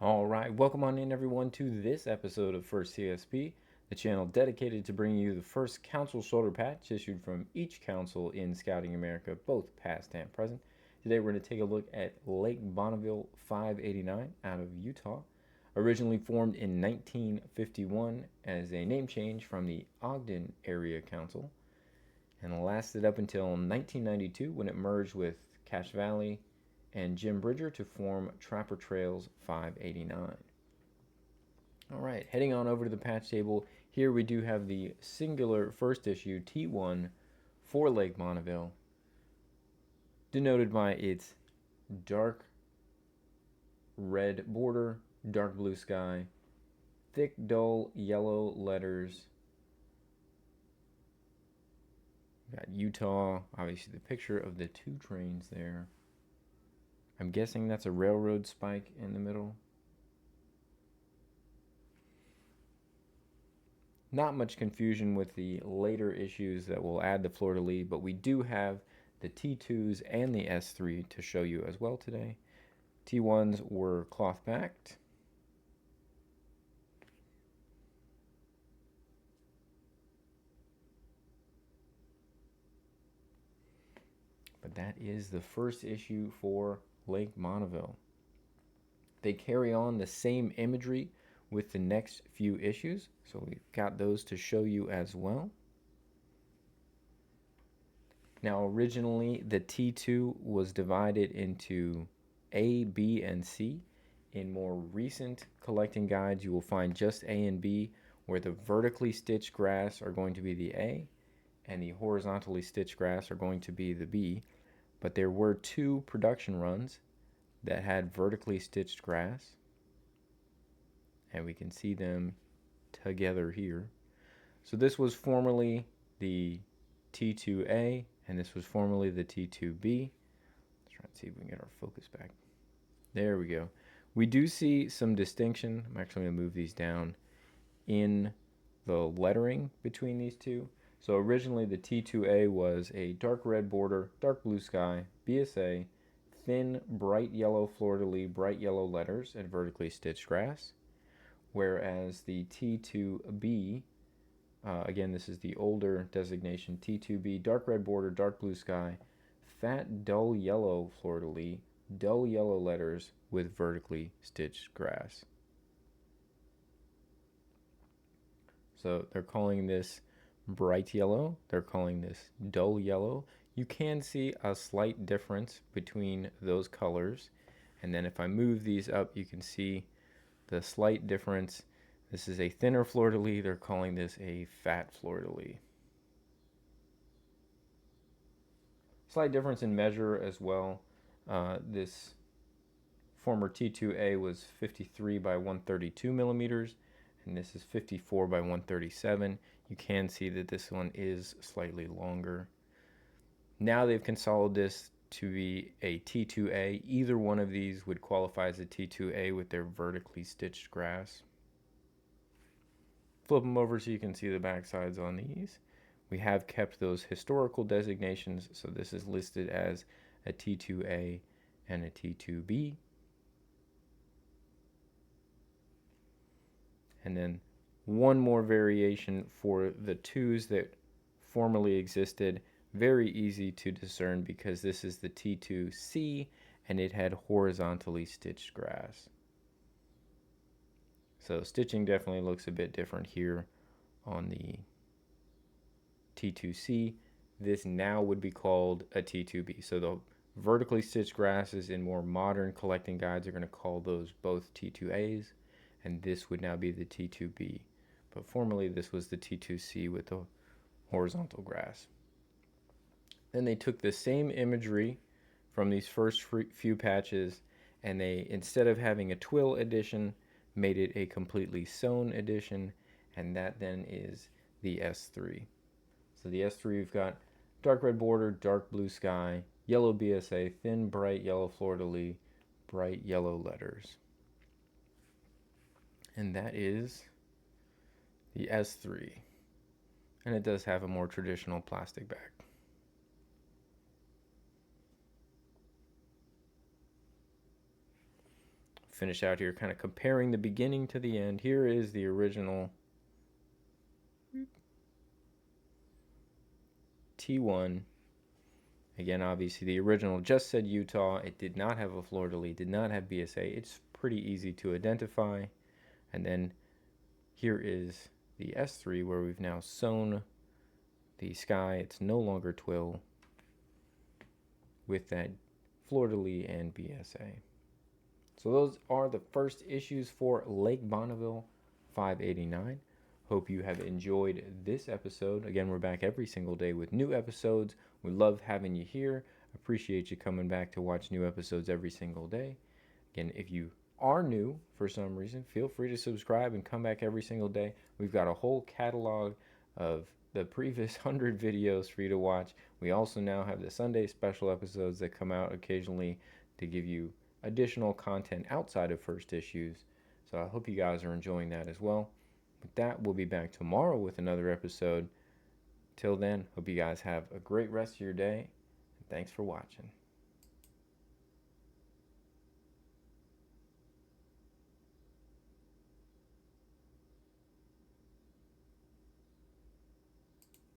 All right, welcome on in everyone to this episode of First CSP, the channel dedicated to bringing you the first council shoulder patch issued from each council in Scouting America, both past and present. Today we're going to take a look at Lake Bonneville 589 out of Utah, originally formed in 1951 as a name change from the Ogden Area Council, and lasted up until 1992 when it merged with Cache Valley and Jim Bridger to form Trapper Trails 589. All right, heading on over to the patch table, here we do have the singular first issue T1 for Lake Bonneville, denoted by its dark red border, dark blue sky, thick dull yellow letters. We've got Utah, obviously the picture of the two trains there. I'm guessing that's a railroad spike in the middle. Not much confusion with the later issues that will add the fleur-de-lis, but we do have the T2s and the S3 to show you as well today. T1s were cloth backed. But that is the first issue for Lake Bonneville. They carry on the same imagery with the next few issues, so we've got those to show you as well. Now, originally the T2 was divided into A, B, and C. In more recent collecting guides, you will find just A and B, where the vertically stitched grass are going to be the A, and the horizontally stitched grass are going to be the B. But there were two production runs that had vertically stitched grass, and we can see them together here. So this was formerly the T2A, and this was formerly the T2B. Let's try and see if we can get our focus back. There we go. We do see some distinction. I'm actually going to move these down in the lettering between these two. So originally the T2A was a dark red border, dark blue sky, BSA, thin bright yellow fleur-de-lis, bright yellow letters, and vertically stitched grass. Whereas the T2B, again this is the older designation, T2B, dark red border, dark blue sky, fat dull yellow fleur-de-lis, dull yellow letters with vertically stitched grass. So they're calling this bright yellow, they're calling this dull yellow. You can see a slight difference between those colors, and then if I move these up you can see the slight difference. This is a thinner fleur-de-lis, they're calling this a fat fleur-de-lis. Slight difference in measure as well. This former T2A was 53 by 132 millimeters, and this is 54 by 137. You can see that this one is slightly longer. Now they've consolidated this to be a T2A. Either one of these would qualify as a T2A with their vertically stitched grass. Flip them over so you can see the back sides on these. We have kept those historical designations, so this is listed as a T2A and a T2B. And then one more variation for the twos that formerly existed. Very easy to discern because this is the T2C and it had horizontally stitched grass. So stitching definitely looks a bit different here on the T2C. This now would be called a T2B. So the vertically stitched grasses in more modern collecting guides are going to call those both T2As, and this would now be the T2B. But formerly this was the T2C with the horizontal grass. Then they took the same imagery from these first few patches, and they, instead of having a twill edition, made it a completely sewn edition, and that then is the S3. So the S3, we've got dark red border, dark blue sky, yellow BSA, thin bright yellow fleur-de-lis, bright yellow letters. And that is the S3. And it does have a more traditional plastic bag. finish out here, kind of comparing the beginning to the end. Here is the original T1. Again, obviously, the original just said Utah. It did not have a fleur-de-lis, did not have BSA. It's pretty easy to identify. And then here is the S3, where we've now sewn the sky. It's no longer twill with that fleur-de-lis and BSA. So those are the first issues for Lake Bonneville 589. Hope you have enjoyed this episode. Again, we're back every single day with new episodes. We love having you here. Appreciate you coming back to watch new episodes every single day. Again, if you are new for some reason, feel free to subscribe and come back every single day. We've got a whole catalog of the previous 100 videos for you to watch. We also now have the Sunday special episodes that come out occasionally to give you additional content outside of first issues. So I hope you guys are enjoying that as well. With that, we'll be back tomorrow with another episode. Till then, hope you guys have a great rest of your day. Thanks for watching.